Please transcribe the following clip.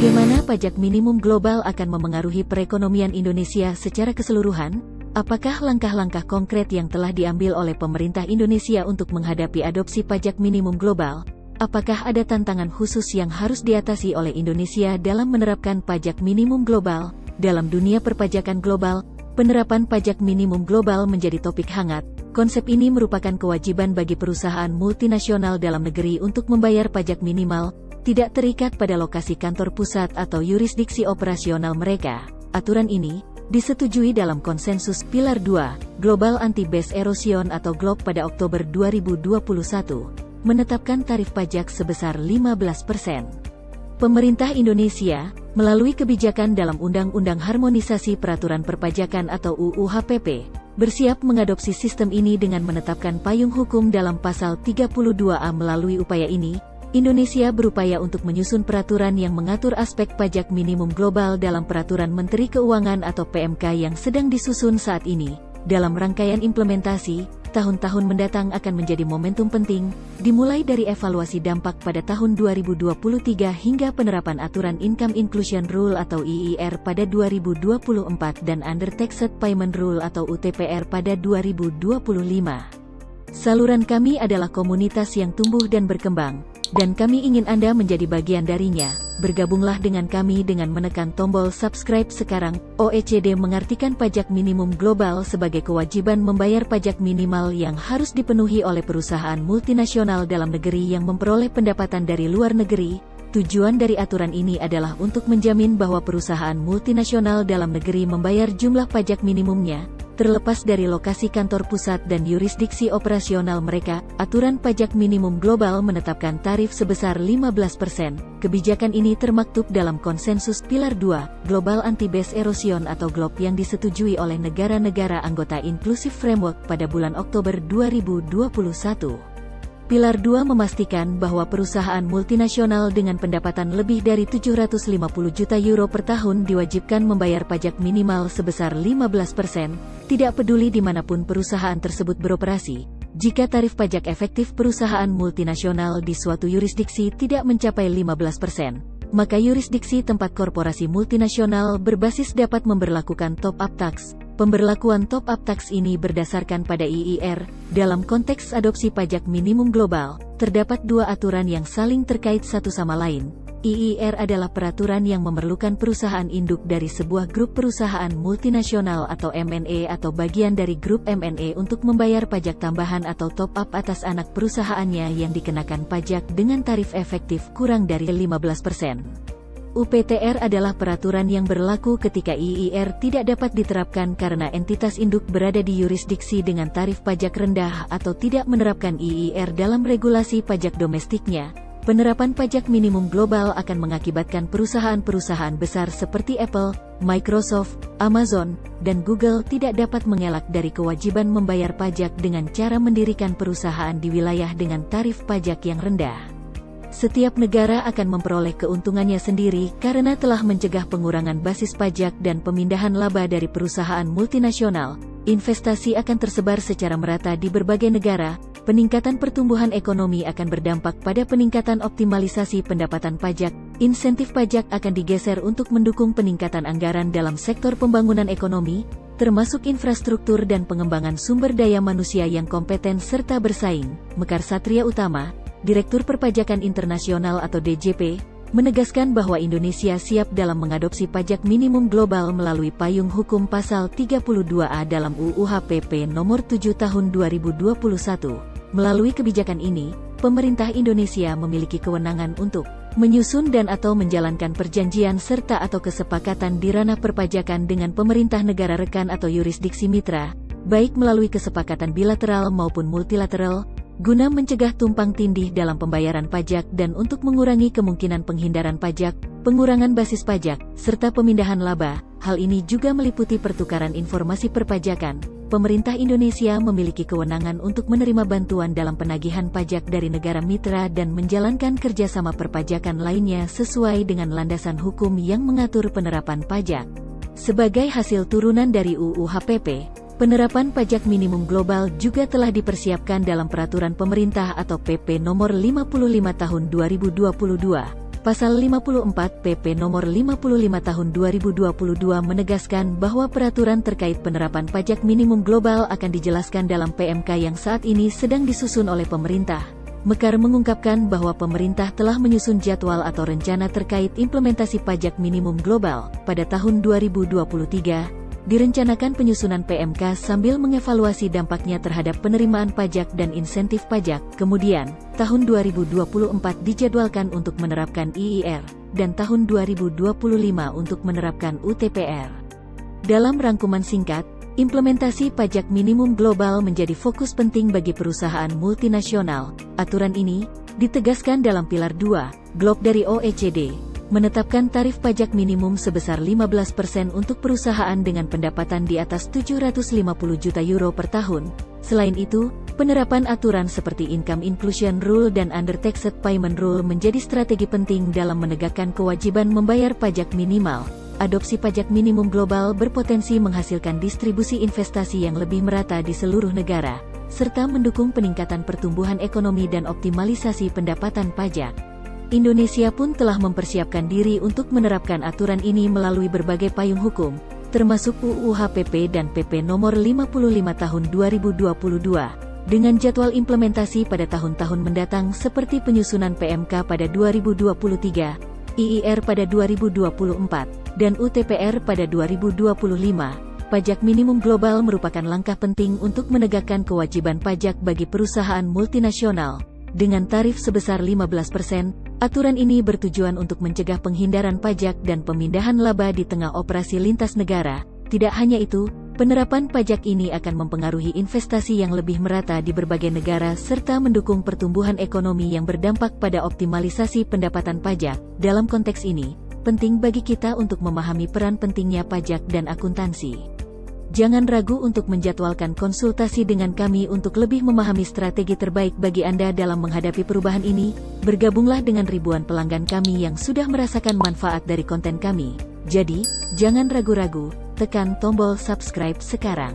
Bagaimana pajak minimum global akan memengaruhi perekonomian Indonesia secara keseluruhan? Apakah langkah-langkah konkret yang telah diambil oleh pemerintah Indonesia untuk menghadapi adopsi pajak minimum global? Apakah ada tantangan khusus yang harus diatasi oleh Indonesia dalam menerapkan pajak minimum global? Dalam dunia perpajakan global, penerapan pajak minimum global menjadi topik hangat. Konsep ini merupakan kewajiban bagi perusahaan multinasional dalam negeri untuk membayar pajak minimal, tidak terikat pada lokasi kantor pusat atau yurisdiksi operasional mereka. Aturan ini disetujui dalam konsensus Pilar 2, Global Anti-Based Erosion atau GLOBE pada Oktober 2021, menetapkan tarif pajak sebesar 15%. Pemerintah Indonesia, melalui kebijakan dalam Undang-Undang Harmonisasi Peraturan Perpajakan atau UU HPP, bersiap mengadopsi sistem ini dengan menetapkan payung hukum dalam Pasal 32A. Melalui upaya ini, Indonesia berupaya untuk menyusun peraturan yang mengatur aspek pajak minimum global dalam Peraturan Menteri Keuangan atau PMK yang sedang disusun saat ini. Dalam rangkaian implementasi, tahun-tahun mendatang akan menjadi momentum penting, dimulai dari evaluasi dampak pada tahun 2023 hingga penerapan aturan Income Inclusion Rule atau IIR pada 2024 dan Undertaxed Payment Rule atau UTPR pada 2025. Saluran kami adalah komunitas yang tumbuh dan berkembang, dan kami ingin Anda menjadi bagian darinya. Bergabunglah dengan kami dengan menekan tombol subscribe sekarang. OECD mengartikan pajak minimum global sebagai kewajiban membayar pajak minimal yang harus dipenuhi oleh perusahaan multinasional dalam negeri yang memperoleh pendapatan dari luar negeri. Tujuan dari aturan ini adalah untuk menjamin bahwa perusahaan multinasional dalam negeri membayar jumlah pajak minimumnya, terlepas dari lokasi kantor pusat dan yurisdiksi operasional mereka. Aturan pajak minimum global menetapkan tarif sebesar 15%. Kebijakan ini termaktub dalam konsensus Pilar 2, Global Anti-Based Erosion atau GLOBE yang disetujui oleh negara-negara anggota Inclusive Framework pada bulan Oktober 2021. Pilar 2 memastikan bahwa perusahaan multinasional dengan pendapatan lebih dari 750 juta euro per tahun diwajibkan membayar pajak minimal sebesar 15%, tidak peduli dimanapun perusahaan tersebut beroperasi. Jika tarif pajak efektif perusahaan multinasional di suatu yurisdiksi tidak mencapai 15%, maka yurisdiksi tempat korporasi multinasional berbasis dapat memberlakukan top-up tax. Pemberlakuan top-up tax ini berdasarkan pada IIR. Dalam konteks adopsi pajak minimum global, terdapat dua aturan yang saling terkait satu sama lain. IIR adalah peraturan yang memerlukan perusahaan induk dari sebuah grup perusahaan multinasional atau MNE atau bagian dari grup MNE untuk membayar pajak tambahan atau top-up atas anak perusahaannya yang dikenakan pajak dengan tarif efektif kurang dari 15%. UPTR adalah peraturan yang berlaku ketika IIR tidak dapat diterapkan karena entitas induk berada di yurisdiksi dengan tarif pajak rendah atau tidak menerapkan IIR dalam regulasi pajak domestiknya. Penerapan pajak minimum global akan mengakibatkan perusahaan-perusahaan besar seperti Apple, Microsoft, Amazon, dan Google tidak dapat mengelak dari kewajiban membayar pajak dengan cara mendirikan perusahaan di wilayah dengan tarif pajak yang rendah. Setiap negara akan memperoleh keuntungannya sendiri karena telah mencegah pengurangan basis pajak dan pemindahan laba dari perusahaan multinasional. Investasi akan tersebar secara merata di berbagai negara. Peningkatan pertumbuhan ekonomi akan berdampak pada peningkatan optimalisasi pendapatan pajak. Insentif pajak akan digeser untuk mendukung peningkatan anggaran dalam sektor pembangunan ekonomi, termasuk infrastruktur dan pengembangan sumber daya manusia yang kompeten serta bersaing. Mekar Satria Utama, Direktur Perpajakan Internasional atau DJP, menegaskan bahwa Indonesia siap dalam mengadopsi pajak minimum global melalui payung hukum Pasal 32A dalam UU HPP Nomor 7 Tahun 2021. Melalui kebijakan ini, pemerintah Indonesia memiliki kewenangan untuk menyusun dan atau menjalankan perjanjian serta atau kesepakatan di ranah perpajakan dengan pemerintah negara rekan atau yurisdiksi mitra, baik melalui kesepakatan bilateral maupun multilateral, guna mencegah tumpang tindih dalam pembayaran pajak dan untuk mengurangi kemungkinan penghindaran pajak, pengurangan basis pajak, serta pemindahan laba. Hal ini juga meliputi pertukaran informasi perpajakan. Pemerintah Indonesia memiliki kewenangan untuk menerima bantuan dalam penagihan pajak dari negara mitra dan menjalankan kerjasama perpajakan lainnya sesuai dengan landasan hukum yang mengatur penerapan pajak. Sebagai hasil turunan dari UU HPP, penerapan pajak minimum global juga telah dipersiapkan dalam Peraturan Pemerintah atau PP Nomor 55 Tahun 2022. Pasal 54 PP Nomor 55 Tahun 2022 menegaskan bahwa peraturan terkait penerapan pajak minimum global akan dijelaskan dalam PMK yang saat ini sedang disusun oleh pemerintah. Mekar mengungkapkan bahwa pemerintah telah menyusun jadwal atau rencana terkait implementasi pajak minimum global pada tahun 2023. Direncanakan penyusunan PMK sambil mengevaluasi dampaknya terhadap penerimaan pajak dan insentif pajak. Kemudian, tahun 2024 dijadwalkan untuk menerapkan IIR, dan tahun 2025 untuk menerapkan UTPR. Dalam rangkuman singkat, implementasi pajak minimum global menjadi fokus penting bagi perusahaan multinasional. Aturan ini ditegaskan dalam Pilar 2, GLOB dari OECD. Menetapkan tarif pajak minimum sebesar 15% untuk perusahaan dengan pendapatan di atas 750 juta euro per tahun. Selain itu, penerapan aturan seperti Income Inclusion Rule dan Undertaxed Payment Rule menjadi strategi penting dalam menegakkan kewajiban membayar pajak minimal. Adopsi pajak minimum global berpotensi menghasilkan distribusi investasi yang lebih merata di seluruh negara, serta mendukung peningkatan pertumbuhan ekonomi dan optimalisasi pendapatan pajak. Indonesia pun telah mempersiapkan diri untuk menerapkan aturan ini melalui berbagai payung hukum, termasuk UU HPP dan PP Nomor 55 Tahun 2022, dengan jadwal implementasi pada tahun-tahun mendatang seperti penyusunan PMK pada 2023, IIR pada 2024, dan UTPR pada 2025. Pajak minimum global merupakan langkah penting untuk menegakkan kewajiban pajak bagi perusahaan multinasional. Dengan tarif sebesar 15%, aturan ini bertujuan untuk mencegah penghindaran pajak dan pemindahan laba di tengah operasi lintas negara. Tidak hanya itu, penerapan pajak ini akan mempengaruhi investasi yang lebih merata di berbagai negara serta mendukung pertumbuhan ekonomi yang berdampak pada optimalisasi pendapatan pajak. Dalam konteks ini, penting bagi kita untuk memahami peran pentingnya pajak dan akuntansi. Jangan ragu untuk menjadwalkan konsultasi dengan kami untuk lebih memahami strategi terbaik bagi Anda dalam menghadapi perubahan ini. Bergabunglah dengan ribuan pelanggan kami yang sudah merasakan manfaat dari konten kami. Jadi, jangan ragu-ragu, tekan tombol subscribe sekarang.